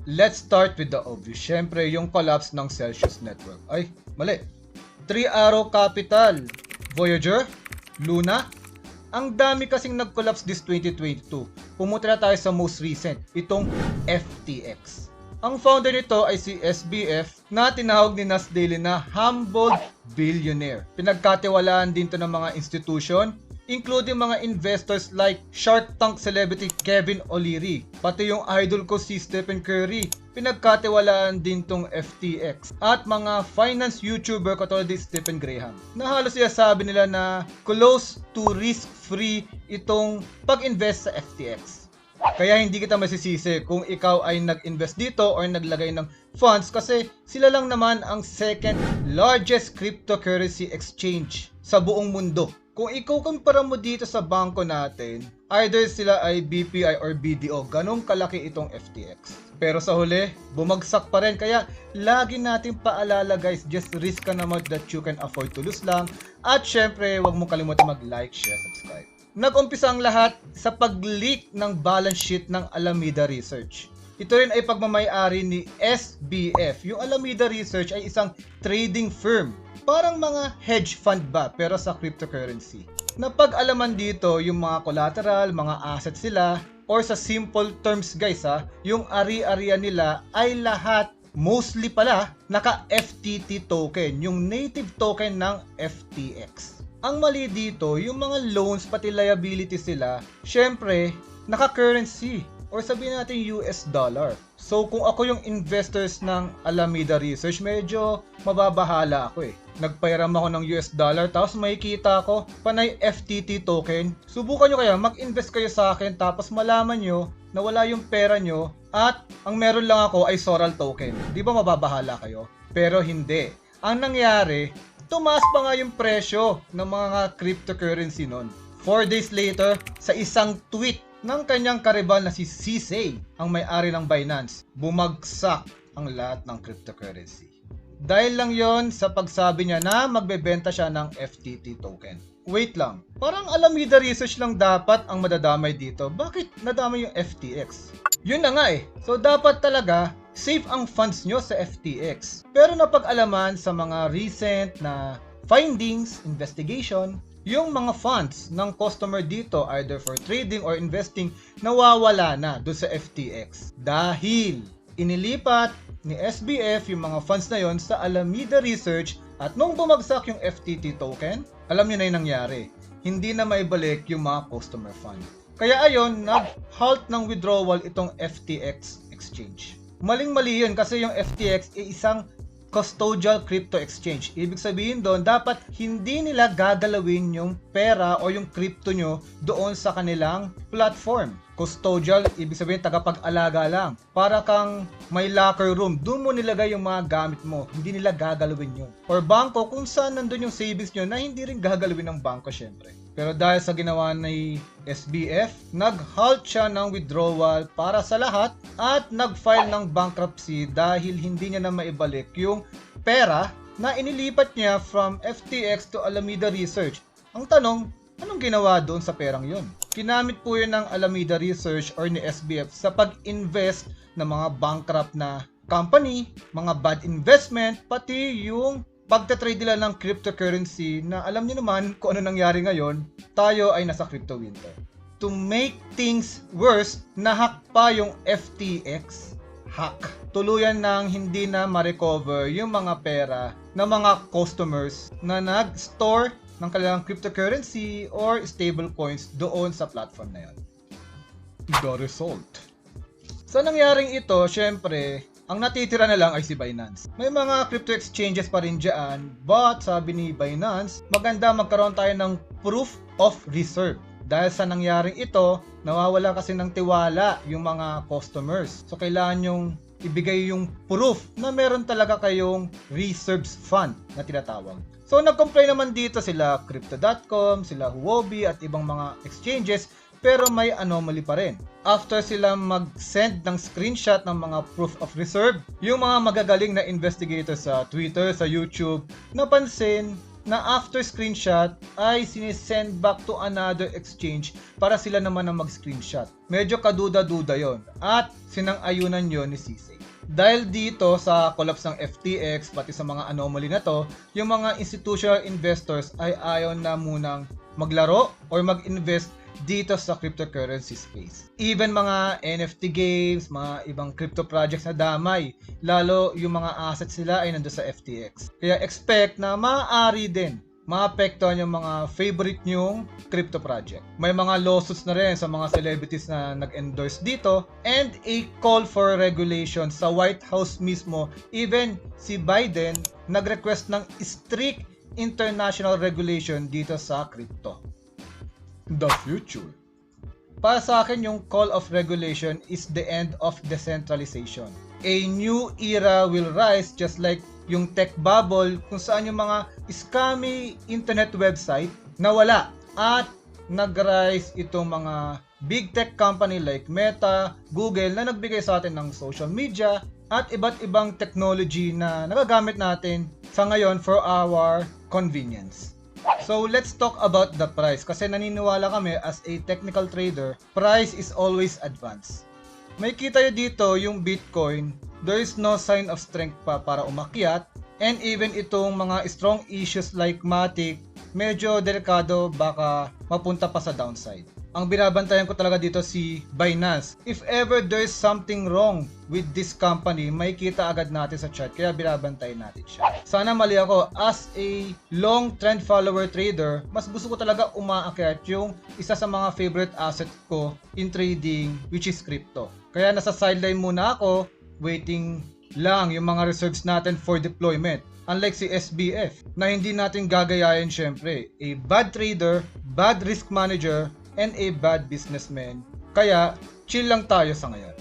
Let's start with the obvious. Syempre, yung collapse ng Celsius Network. Ay, mali. 3 Arrow Capital, Voyager, Luna. Ang dami kasing nag-collapse this 2022. Pumunta na tayo sa most recent, itong FTX. Ang founder nito ay si SBF na tinawag ni Nas Daily na humble billionaire. Pinagkatiwalaan din to ng mga institution, including mga investors like Shark Tank celebrity Kevin O'Leary, pati yung idol ko si Stephen Curry, pinagkatiwalaan din tong FTX, at mga finance YouTuber katulad ni Stephen Graham, na halos sabi nila na close to risk-free itong pag-invest sa FTX. Kaya hindi kita masisisi kung ikaw ay nag-invest dito or naglagay ng funds kasi sila lang naman ang second largest cryptocurrency exchange sa buong mundo. Kung ikaw kumpara mo dito sa bangko natin, either sila ay BPI or BDO, ganong kalaki itong FTX. Pero sa huli, bumagsak pa rin. Kaya lagi natin paalala guys, just risk an amount that you can afford to lose lang. At syempre, huwag mo kalimutan mag-like, share, subscribe. Nag-umpisa ang lahat sa pag-leak ng balance sheet ng Alameda Research. Ito rin ay pagmamay-ari ni SBF. Yung Alameda Research ay isang trading firm. Parang mga hedge fund ba, pero sa cryptocurrency. Napag-alaman dito yung mga collateral, mga assets sila, or sa simple terms guys yung ari-arian nila ay lahat, mostly pala, naka-FTT token, yung native token ng FTX. Ang mali dito, yung mga loans pati liability sila, syempre, naka-currency, or sabihin natin US dollar. So kung ako yung investors ng Alameda Research, medyo mababahala ako Nagpairam ako ng US dollar tapos makikita ko panay FTT token. Subukan nyo kaya, mag-invest kayo sa akin tapos malaman nyo na wala yung pera nyo at ang meron lang ako ay Soral token. Di ba mababahala kayo? Pero hindi. Ang nangyari, tumaas pa nga yung presyo ng mga cryptocurrency nun. 4 days later, sa isang tweet ng kanyang karibal na si CZ, ang may-ari ng Binance, bumagsak ang lahat ng cryptocurrency. Dahil lang yon sa pagsabi niya na magbebenta siya ng FTT token. Wait lang, parang Alameda Research lang dapat ang madadamay dito. Bakit nadamay yung FTX? Yun na nga So dapat talaga safe ang funds nyo sa FTX. Pero napag-alaman sa mga recent na findings, investigation, yung mga funds ng customer dito either for trading or investing nawawala na doon sa FTX. Dahil inilipat ni SBF yung mga funds na yon sa Alameda Research at nung bumagsak yung FTT token, alam niyo na yung nangyari. Hindi na maibalik yung mga customer fund. Kaya ayon, nag-halt ng withdrawal itong FTX exchange. Maling-mali yun kasi yung FTX ay isang custodial crypto exchange. Ibig sabihin doon, dapat hindi nila gagalawin yung pera o yung crypto nyo doon sa kanilang platform. Custodial, ibig sabihin tagapag-alaga lang. Para kang may locker room, doon mo nilagay yung mga gamit mo. Hindi nila gagalawin yun. Or bangko, kung saan nandun yung savings nyo na hindi rin gagalawin ng bangko syempre. Pero dahil sa ginawa ni SBF, nag-halt siya ng withdrawal para sa lahat at nag-file ng bankruptcy dahil hindi niya na maibalik yung pera na inilipat niya from FTX to Alameda Research. Ang tanong, anong ginawa doon sa perang yun? Kinamit po yun ng Alameda Research or ni SBF sa pag-invest ng mga bankrupt na company, mga bad investment, pati yung pagtatrade nila ng cryptocurrency na alam niyo naman kung ano nangyari ngayon, tayo ay nasa crypto winter. To make things worse, nahack pa yung FTX. Hack. Tuluyan nang hindi na ma-recover yung mga pera ng mga customers na nag-store ng kanilang cryptocurrency or stable coins doon sa platform na yun. The result. Sa nangyaring ito, syempre, ang natitira na lang ay si Binance. May mga crypto exchanges pa rin dyan, but sabi ni Binance, maganda magkaroon tayo ng proof of reserve. Dahil sa nangyaring ito, nawawala kasi ng tiwala yung mga customers. So kailangan yung ibigay yung proof na meron talaga kayong reserves fund na tinatawag. So nag-complain naman dito sila Crypto.com, sila Huobi at ibang mga exchanges, pero may anomaly pa rin. After sila mag-send ng screenshot ng mga proof of reserve, yung mga magagaling na investigators sa Twitter, sa YouTube, napansin na after screenshot ay sinisend back to another exchange para sila naman ang mag-screenshot. Medyo kaduda-duda yon at sinang-ayunan yon ni CSAC. Dahil dito sa collapse ng FTX pati sa mga anomaly na to, yung mga institutional investors ay ayaw na munang maglaro or mag-invest dito sa cryptocurrency space. Even mga NFT games, mga ibang crypto projects na damay, lalo yung mga assets nila ay nandun sa FTX. Kaya expect na maaari din maapektuhan yung mga favorite nyong crypto project. May mga lawsuits na rin sa mga celebrities na nag-endorse dito and a call for regulation sa White House mismo. Even si Biden nag-request ng strict international regulation dito sa crypto. The future. Para sa akin, yung call of regulation is the end of decentralization. A new era will rise just like yung tech bubble kung saan yung mga scammy internet website nawala at nag-rise itong mga big tech company like Meta, Google na nagbigay sa atin ng social media at iba't ibang technology na nagagamit natin sa ngayon for our convenience. So let's talk about the price kasi naniniwala kami as a technical trader, price is always advanced. May kita nyo dito yung Bitcoin, there is no sign of strength pa para umakyat and even itong mga strong issues like Matic, medyo delikado baka mapunta pa sa downside. Ang binabantayan ko talaga dito si Binance. If ever there's something wrong with this company, may kita agad natin sa chart kaya binabantayan natin siya. Sana mali ako. As a long trend follower trader, mas gusto ko talaga umaakyat yung isa sa mga favorite asset ko in trading, which is crypto. Kaya nasa sideline muna ako, waiting lang yung mga reserves natin for deployment. Unlike si SBF na hindi natin gagayahin syempre. A bad trader, bad risk manager, and a bad businessman. Kaya, chill lang tayo sa ngayon.